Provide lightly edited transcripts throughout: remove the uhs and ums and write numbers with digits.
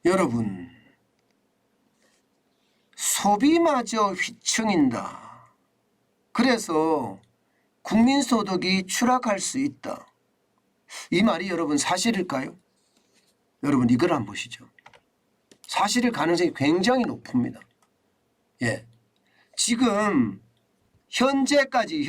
여러분, 소비마저 휘청인다. 그래서 국민소득이 추락할 수 있다. 이 말이 여러분 사실일까요? 여러분 이걸 한번 보시죠. 사실일 가능성이 굉장히 높습니다. 예, 지금 현재까지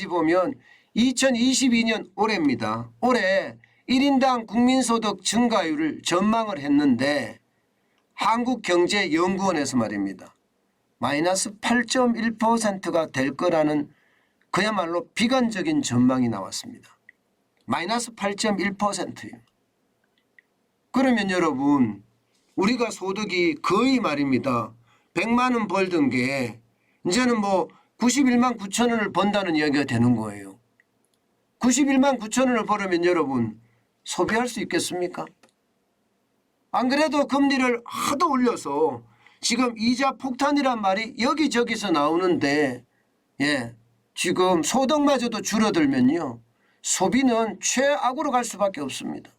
보면 2022년 올해입니다. 올해 1인당 국민소득 증가율을 전망을 했는데 한국경제연구원에서 말입니다. 마이너스 8.1%가 될 거라는 그야말로 비관적인 전망이 나왔습니다. 마이너스 8.1%예요. 그러면 여러분 우리가 소득이 거의 말입니다. 100만 원 벌던 게 이제는 뭐 91만 9천 원을 번다는 이야기가 되는 거예요. 91만 9천 원을 벌으면 여러분 소비할 수 있겠습니까? 안 그래도 금리를 하도 올려서 지금 이자 폭탄이란 말이 여기저기서 나오는데 예, 지금 소득마저도 줄어들면요. 소비는 최악으로 갈 수밖에 없습니다.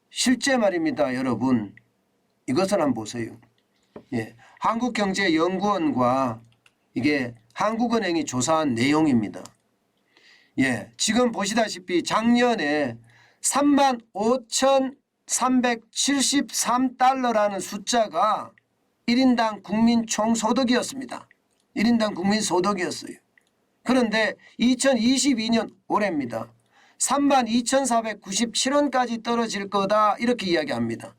실제 말입니다. 여러분 이것을 한번 보세요. 예, 한국경제연구원과 이게 한국은행이 조사한 내용입니다. 예, 지금 보시다시피 작년에 35,373달러라는 숫자가 1인당 국민 총소득이었습니다. 1인당 국민 소득이었어요. 그런데 2022년 올해입니다. 32,497원까지 떨어질 거다 이렇게 이야기합니다.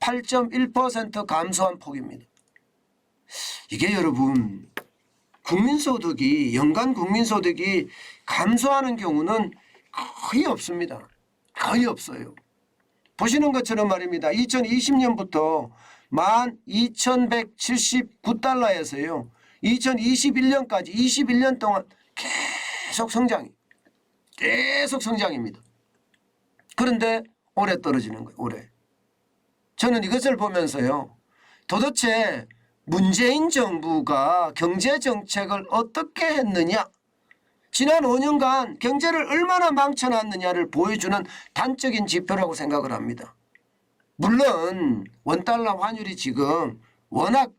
8.1% 감소한 폭입니다. 이게 여러분 국민소득이 연간 국민소득이 감소하는 경우는 거의 없습니다. 거의 없어요. 보시는 것처럼 말입니다. 2020년부터 12,179달러에서요. 2021년까지 21년 동안 계속 성장입니다. 그런데 올해 떨어지는 거예요. 올해. 저는 이것을 보면서요. 도대체 문재인 정부가 경제정책을 어떻게 했느냐. 지난 5년간 경제를 얼마나 망쳐놨느냐를 보여주는 단적인 지표라고 생각을 합니다. 물론 원달러 환율이 지금 워낙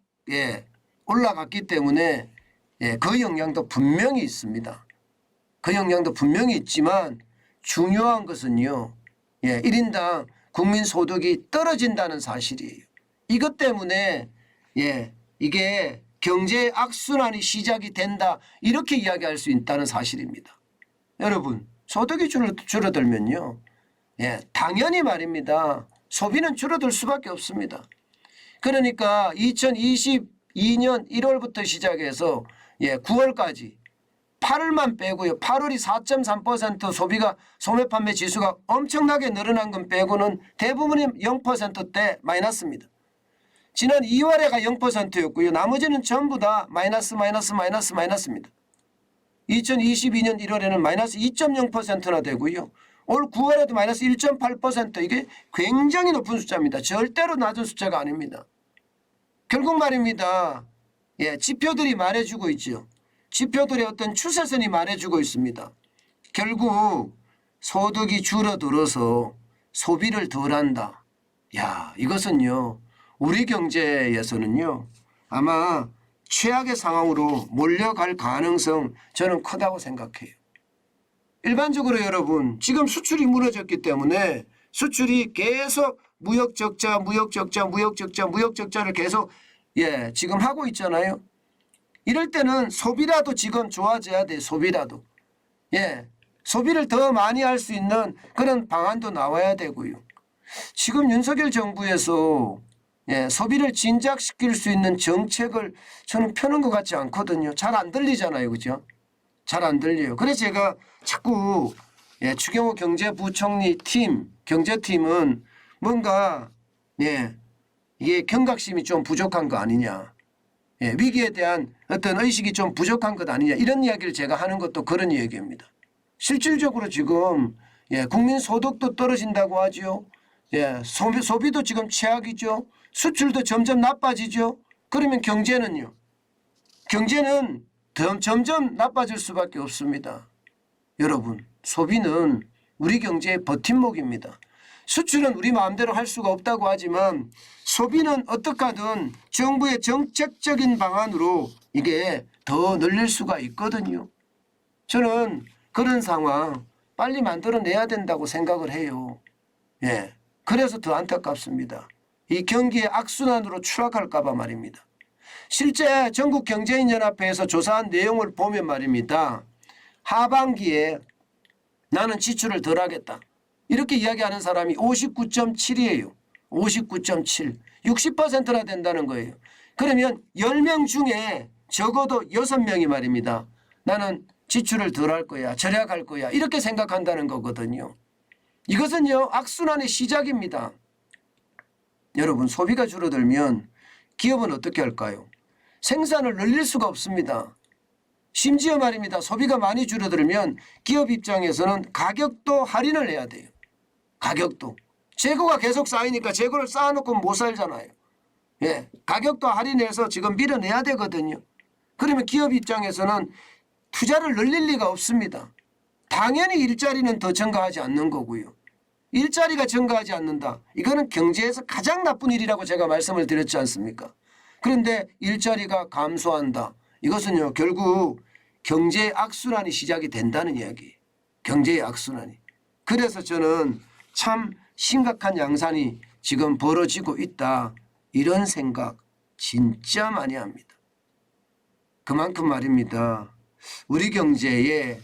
올라갔기 때문에 그 영향도 분명히 있습니다. 그 영향도 분명히 있지만 중요한 것은요. 1인당 국민소득이 떨어진다는 사실이에요. 이것 때문에 이게 경제 악순환이 시작이 된다 이렇게 이야기할 수 있다는 사실입니다. 여러분 소득이 줄어들면요. 당연히 말입니다. 소비는 줄어들 수밖에 없습니다. 그러니까 2022년 1월부터 시작해서 9월까지 8월만 빼고요. 8월이 4.3% 소비가 소매판매 지수가 엄청나게 늘어난 건 빼고는 대부분이 0%대 마이너스입니다. 지난 2월에가 0%였고요. 나머지는 전부 다 마이너스입니다. 2022년 1월에는 마이너스 2.0%나 되고요. 올 9월에도 마이너스 1.8% 이게 굉장히 높은 숫자입니다. 절대로 낮은 숫자가 아닙니다. 결국 말입니다. 지표들이 말해주고 있죠. 지표들의 어떤 추세선이 말해주고 있습니다. 결국 소득이 줄어들어서 소비를 덜한다. 야, 이것은요. 우리 경제에서는요. 아마 최악의 상황으로 몰려갈 가능성 저는 크다고 생각해요. 일반적으로 여러분 지금 수출이 무너졌기 때문에 수출이 계속 무역적자를 계속 지금 하고 있잖아요. 이럴 때는 소비라도 지금 좋아져야 돼. 소비라도. 소비를 더 많이 할 수 있는 그런 방안도 나와야 되고요. 지금 윤석열 정부에서 소비를 진작시킬 수 있는 정책을 저는 펴는 것 같지 않거든요. 잘 안 들리잖아요. 그죠? 잘 안 들려요. 그래서 제가 자꾸 추경호 경제부총리 경제팀은 뭔가 이게 경각심이 좀 부족한 거 아니냐. 위기에 대한 어떤 의식이 좀 부족한 것 아니냐. 이런 이야기를 제가 하는 것도 그런 이야기입니다. 실질적으로 지금 국민 소득도 떨어진다고 하죠. 소비도 지금 최악이죠. 수출도 점점 나빠지죠. 그러면 경제는요. 경제는 점점 나빠질 수밖에 없습니다. 여러분 소비는 우리 경제의 버팀목입니다. 수출은 우리 마음대로 할 수가 없다고 하지만 소비는 어떻게 하든 정부의 정책적인 방안으로 이게 더 늘릴 수가 있거든요. 저는 그런 상황 빨리 만들어내야 된다고 생각을 해요. 예, 그래서 더 안타깝습니다. 이 경기의 악순환으로 추락할까 봐 말입니다. 실제 전국경제인연합회에서 조사한 내용을 보면 말입니다. 하반기에 나는 지출을 덜 하겠다. 이렇게 이야기하는 사람이 59.7이에요. 59.7. 60%나 된다는 거예요. 그러면 10명 중에 적어도 6명이 말입니다. 나는 지출을 덜 할 거야. 절약할 거야. 이렇게 생각한다는 거거든요. 이것은요, 악순환의 시작입니다. 여러분, 소비가 줄어들면 기업은 어떻게 할까요? 생산을 늘릴 수가 없습니다. 심지어 말입니다. 소비가 많이 줄어들면 기업 입장에서는 가격도 할인을 해야 돼요. 가격도. 재고가 계속 쌓이니까 재고를 쌓아놓고 못 살잖아요. 예, 가격도 할인해서 지금 밀어내야 되거든요. 그러면 기업 입장에서는 투자를 늘릴 리가 없습니다. 당연히 일자리는 더 증가하지 않는 거고요. 일자리가 증가하지 않는다. 이거는 경제에서 가장 나쁜 일이라고 제가 말씀을 드렸지 않습니까? 그런데 일자리가 감소한다. 이것은요, 결국 경제의 악순환이 시작이 된다는 이야기예요. 경제의 악순환이. 그래서 저는 참 심각한 양상이 지금 벌어지고 있다. 이런 생각 진짜 많이 합니다. 그만큼 말입니다. 우리 경제에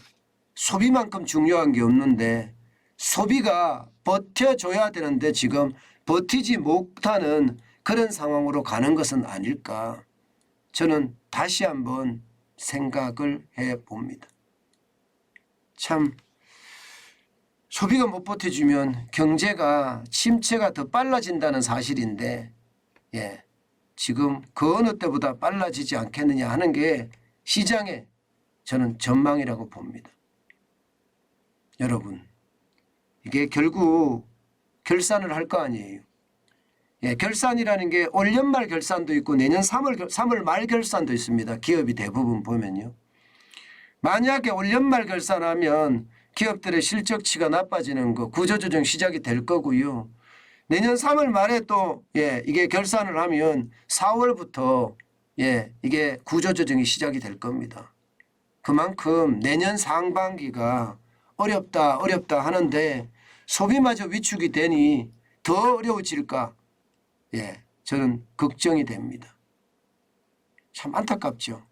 소비만큼 중요한 게 없는데 소비가 버텨줘야 되는데 지금 버티지 못하는 그런 상황으로 가는 것은 아닐까. 저는 다시 한번 생각을 해봅니다. 참 소비가 못 버텨주면 경제가 침체가 더 빨라진다는 사실인데 예, 지금 그 어느 때보다 빨라지지 않겠느냐 하는 게 시장의 저는 전망이라고 봅니다. 여러분, 이게 결국 결산을 할 거 아니에요. 예, 결산이라는 게 올 연말 결산도 있고 내년 3월 말 결산도 있습니다. 기업이 대부분 보면요. 만약에 올 연말 결산하면 기업들의 실적치가 나빠지는 거 구조조정 시작이 될 거고요. 내년 3월 말에 또 이게 결산을 하면 4월부터 이게 구조조정이 시작이 될 겁니다. 그만큼 내년 상반기가 어렵다 하는데 소비마저 위축이 되니 더 어려워질까? 저는 걱정이 됩니다. 참 안타깝죠.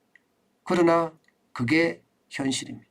그러나 그게 현실입니다.